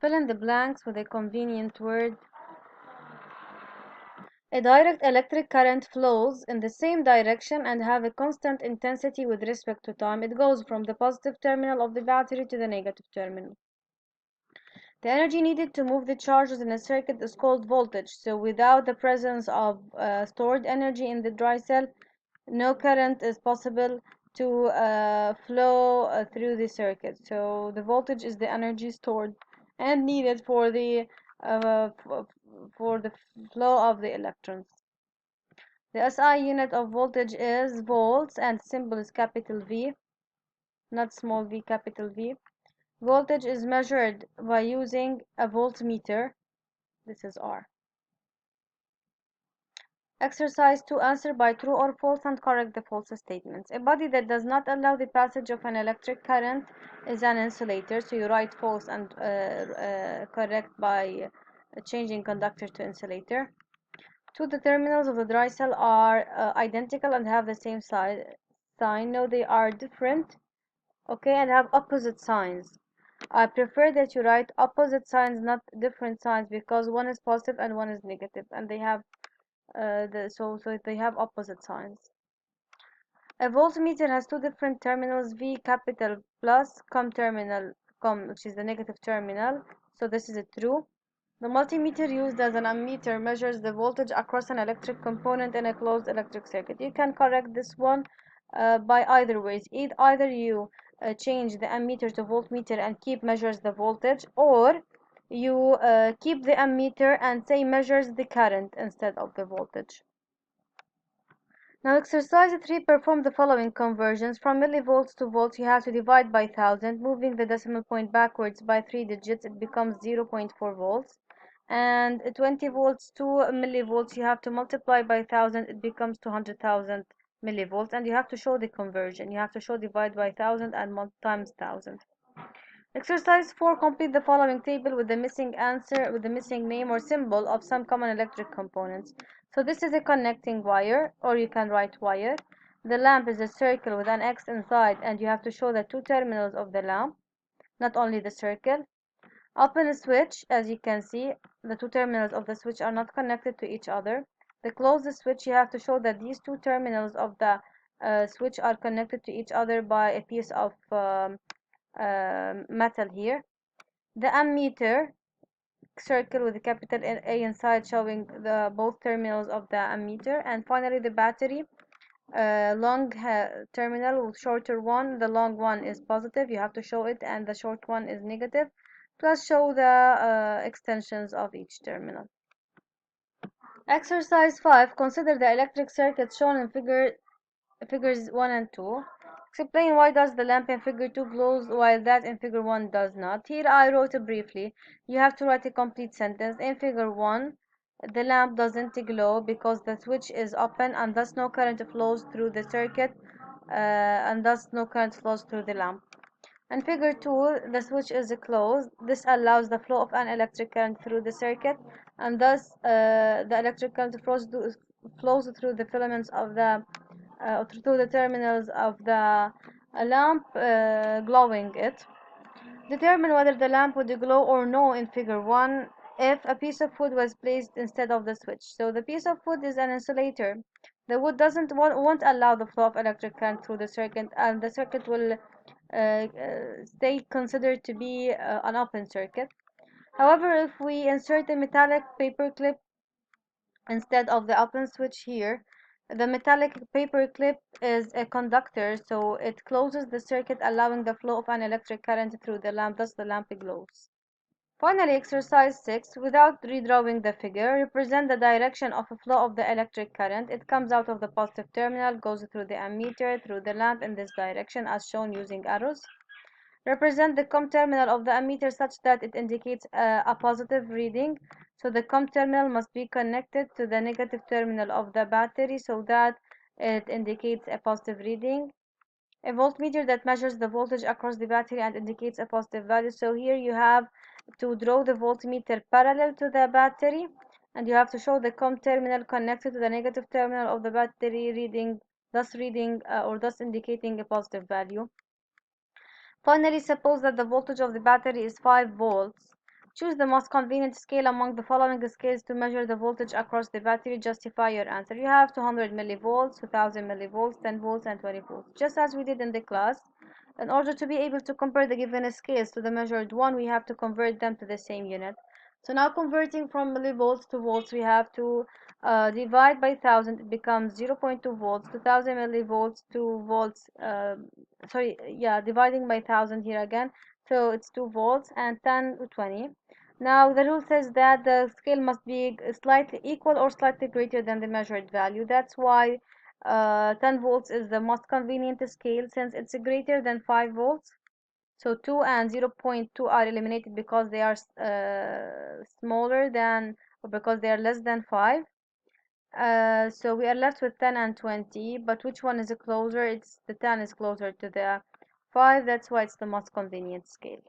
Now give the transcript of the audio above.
Fill in the blanks with a convenient word. A direct electric current flows in the same direction and have a constant intensity with respect to time. It goes from the positive terminal of the battery to the negative terminal. The energy needed to move the charges in a circuit is called voltage. So without the presence of stored energy in the dry cell, no current is possible to flow through the circuit. So the voltage is the energy stored and needed uh, for the flow of the electrons. The SI unit of voltage is volts and symbol is capital V, not small v, capital V. Voltage is measured by using a voltmeter. This is R. Exercise to answer by true or false and correct the false statements. A body that does not allow the passage of an electric current is an insulator. So you write false and correct by changing conductor to insulator. Two, the terminals of the dry cell are identical and have the same sign. No, they are different, okay, and have opposite signs. I prefer that you write opposite signs, not different signs, because one is positive and one is negative, and they have so they have opposite signs. A voltmeter has two different terminals, V capital plus, terminal, which is the negative terminal. So this is a true. The multimeter used as an ammeter measures the voltage across an electric component in a closed electric circuit. You can correct this one by either ways. Either you change the ammeter to voltmeter and keep measures the voltage, or you keep the ammeter and say measures the current instead of the voltage. Now exercise 3, perform the following conversions. From millivolts to volts, you have to divide by 1000. Moving the decimal point backwards by 3 digits, it becomes 0.4 volts. And 20 volts to millivolts, you have to multiply by 1000, it becomes 200,000 millivolts. And you have to show the conversion. You have to show divide by 1000 and times 1000. Exercise 4, complete the following table with the missing answer, with the missing name or symbol of some common electric components. So this is a connecting wire, or you can write wire. The lamp is a circle with an X inside, and you have to show the two terminals of the lamp, not only the circle. Open a switch, as you can see, the two terminals of the switch are not connected to each other. To close the switch, you have to show that these two terminals of the switch are connected to each other by a piece of metal here. The ammeter, circle with a capital A inside, showing the both terminals of the ammeter. And finally the battery, long terminal with shorter one. The long one is positive, you have to show it, and the short one is negative. Plus show the extensions of each terminal. Exercise 5, consider the electric circuit shown in figures 1 and 2. Explain why does the lamp in figure 2 glows while that in figure 1 does not. Here I wrote it briefly. You have to write a complete sentence. In figure 1, the lamp doesn't glow because the switch is open and thus no current flows through the circuit and thus no current flows through the lamp. In figure 2, the switch is closed. This allows the flow of an electric current through the circuit, and thus the electric current flows through the filaments of through the terminals of the lamp, glowing it. Determine whether the lamp would glow or no in figure 1 if a piece of wood was placed instead of the switch. So the piece of wood is an insulator. The wood won't allow the flow of electric current through the circuit, and the circuit will stay considered to be an open circuit. However, if we insert a metallic paper clip instead of the open switch here, the metallic paper clip is a conductor, so it closes the circuit, allowing the flow of an electric current through the lamp, thus the lamp glows. Finally, exercise 6, without redrawing the figure, represent the direction of a flow of the electric current. It comes out of the positive terminal, goes through the ammeter, through the lamp in this direction as shown using arrows. Represent the COM terminal of the ammeter such that it indicates a positive reading. So the COM terminal must be connected to the negative terminal of the battery so that it indicates a positive reading. A voltmeter that measures the voltage across the battery and indicates a positive value. So here you have to draw the voltmeter parallel to the battery, and you have to show the COM terminal connected to the negative terminal of the battery, thus indicating a positive value. Finally, suppose that the voltage of the battery is 5 volts. Choose the most convenient scale among the following scales to measure the voltage across the battery. Justify your answer. You have 200 millivolts, 2000 millivolts, 10 volts, and 20 volts. Just as we did in the class, in order to be able to compare the given scales to the measured one, we have to convert them to the same unit. So now converting from millivolts to volts, we have to divide by 1000. It becomes 0.2 volts. 2000 millivolts to volts. Dividing by 1000 here again. So it's 2 volts and 10 to 20. Now the rule says that the scale must be slightly equal or slightly greater than the measured value. That's why 10 volts is the most convenient scale since it's greater than 5 volts. So 2 and 0.2 are eliminated because they are smaller than, or because they are less than 5. So we are left with 10 and 20, but which one is closer? It's the 10 is closer to the 5. That's why it's the most convenient scale.